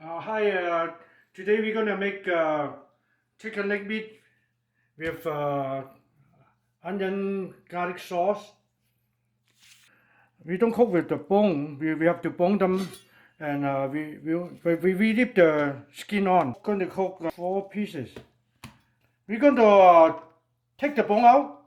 Hi, today we're gonna make chicken leg meat with onion garlic sauce. We don't cook with the bone. We have to bone them, and we leave the skin on. Going to cook 4 pieces. We're going to take the bone out.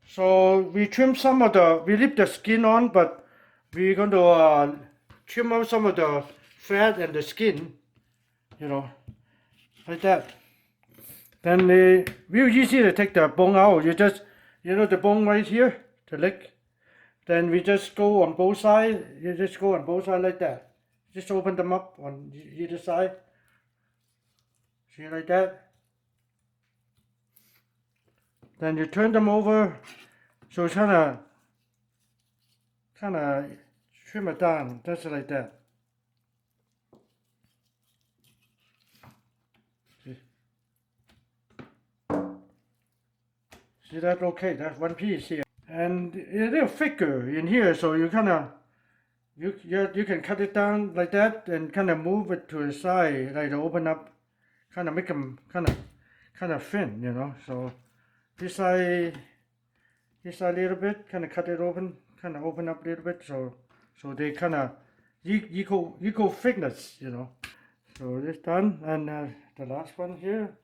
So we trim some of we leave the skin on, but we're going to trim out some of the fat and the skin, like that. Then real easy to take the bone out. You just, the bone right here, the leg. Then we just go on both sides. You just go on both sides like that. Just open them up on either side. See, like that. Then you turn them over. So it's kind of trim it down, just like that. See that? Okay, that's 1 piece here. And a little thicker in here, so you kind of you can cut it down like that and kind of move it to the side, like to open up, kind of make them kind of thin, So this side a little bit, kind of cut it open, kind of open up a little bit, so they kind of equal thickness, So this done, and the last one here.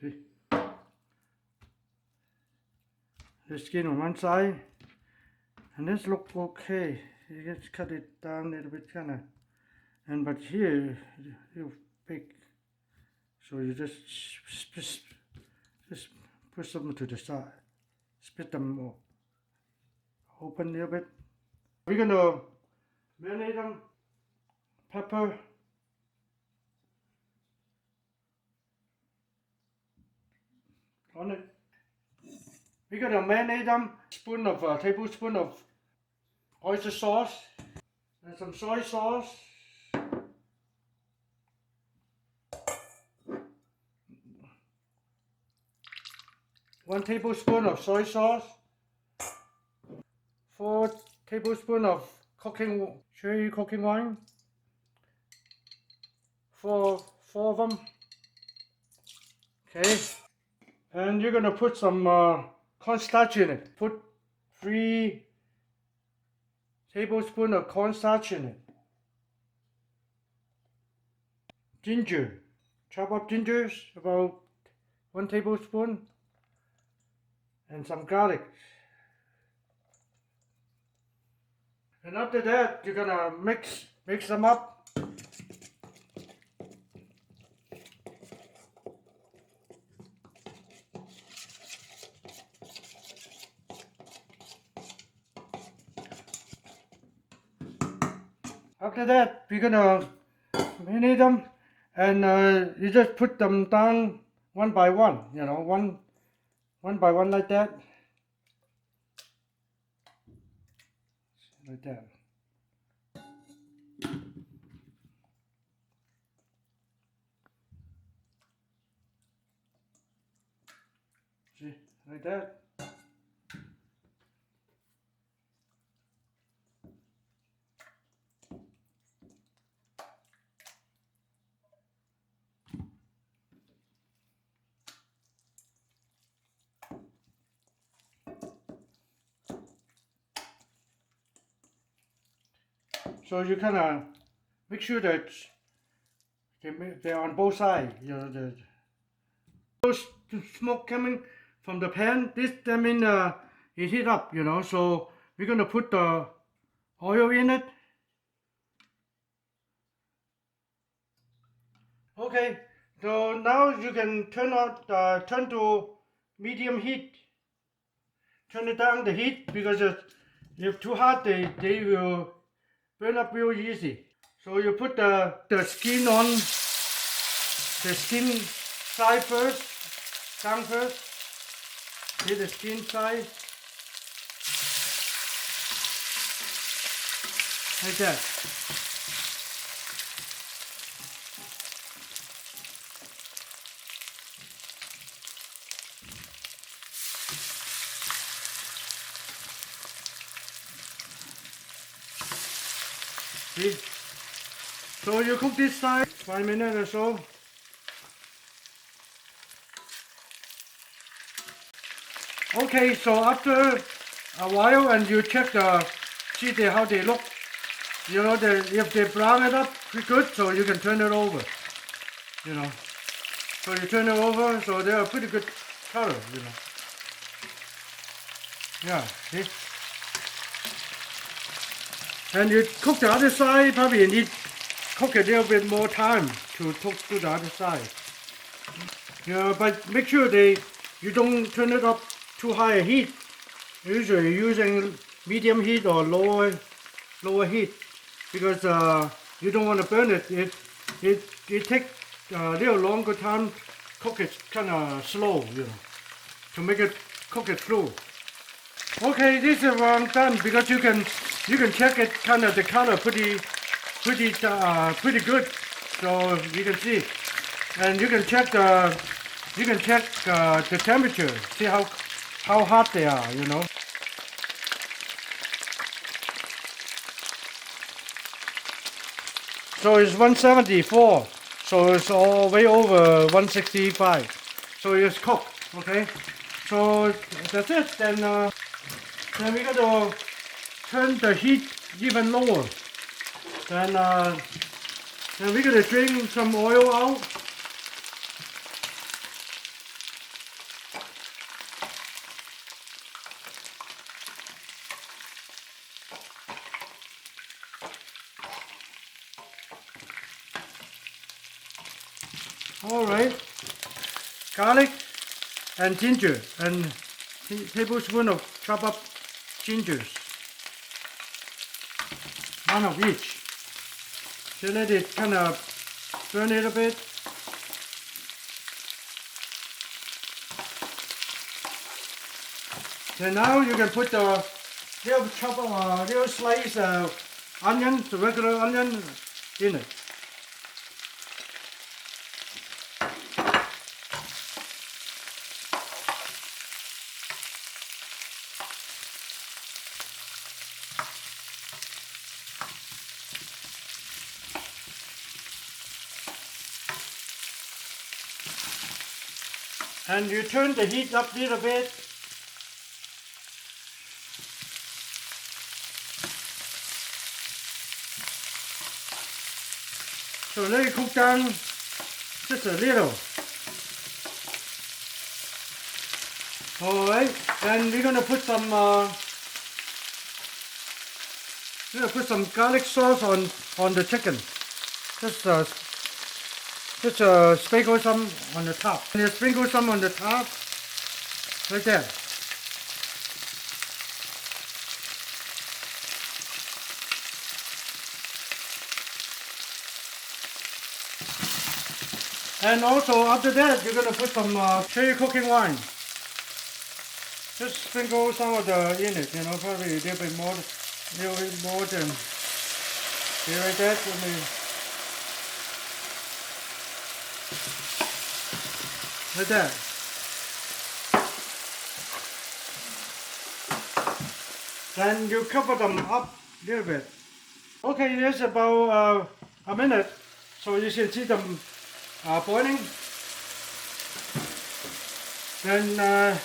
See, the skin on one side, and this look okay. You just cut it down a little bit, kind of, but here you big, so you just push them to the side, split them open a little bit. We're gonna marinate them, pepper, on it. We're gonna marinate them, tablespoon of oyster sauce, and some soy sauce. 1 tablespoon of soy sauce, 4 tablespoons of cherry cooking wine, four of them. Okay, and you're gonna put some cornstarch in it. Put 3 tablespoons of cornstarch in it. Ginger, chop up gingers, about 1 tablespoon, and some garlic. And after that, you're gonna mix them up. After that, we're gonna marinate them, and you just put them down one by one, one by one like that, like that. See, like that. So you kind of make sure that they're on both sides. The smoke coming from the pan. It heat up. So we're gonna put the oil in it. Okay. So now you can turn to medium heat. Turn it down the heat because if too hot, they will burn up real easy. So you put the skin on, the skin side first, down first. See the skin side, like that. See? So you cook this side 5 minutes or so. Okay, so after a while and you check see how they look. You know, if they brown it up pretty good, so you can turn it over. You know. So you turn it over, so they are pretty good color, you know. Yeah, see? And you cook the other side, probably you need cook a little bit more time to cook to the other side. Yeah, but make sure you don't turn it up too high heat. Usually using medium heat or lower heat because you don't want to burn it. It takes a little longer time. Cook it kind of slow, you know, to make it cook it through. Okay, this is done because you can check it kind of the color pretty good, so you can see, and you can check the temperature, see how hot they are, you know. So it's 174, so it's all way over 165, so it's cooked. Okay, so that's it. Then we're gonna turn the heat even lower. Then we're gonna drain some oil out. All right, garlic and ginger and tablespoon of chopped up gingers, one of each. So let it kind of burn it a bit. Then now you can put the little slice onion, the regular onion, in it. And you turn the heat up a little bit. So let it cook down just a little. Alright, then we're gonna put some garlic sauce on the chicken. Just sprinkle some on the top. And you sprinkle some on the top, like that. And also after that, you're gonna put some cherry cooking wine. Just sprinkle some of in it, you know, probably a little bit more than. See like that? Like that. Then you cover them up a little bit. Okay, it's about a minute, so you should see them boiling. Then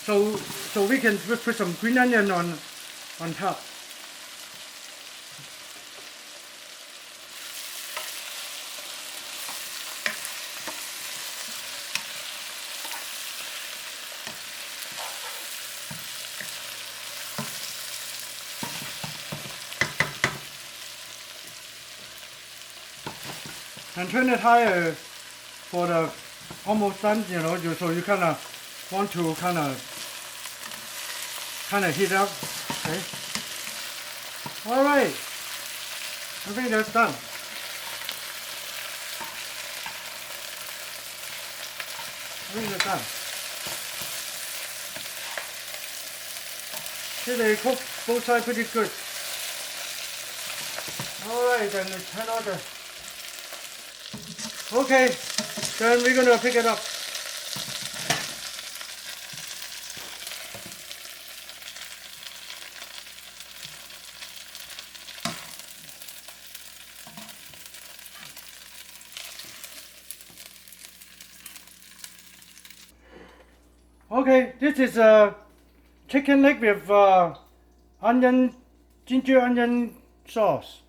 so we can put some green onion on top. And turn it higher for the almost done, you know, so you kind of want to kind of heat up, okay? All right, I think that's done. I think that's done. See, they cook both sides pretty good. All right, then turn on the. Okay, then we're gonna pick it up. Okay, this is a chicken leg with onion, ginger onion sauce.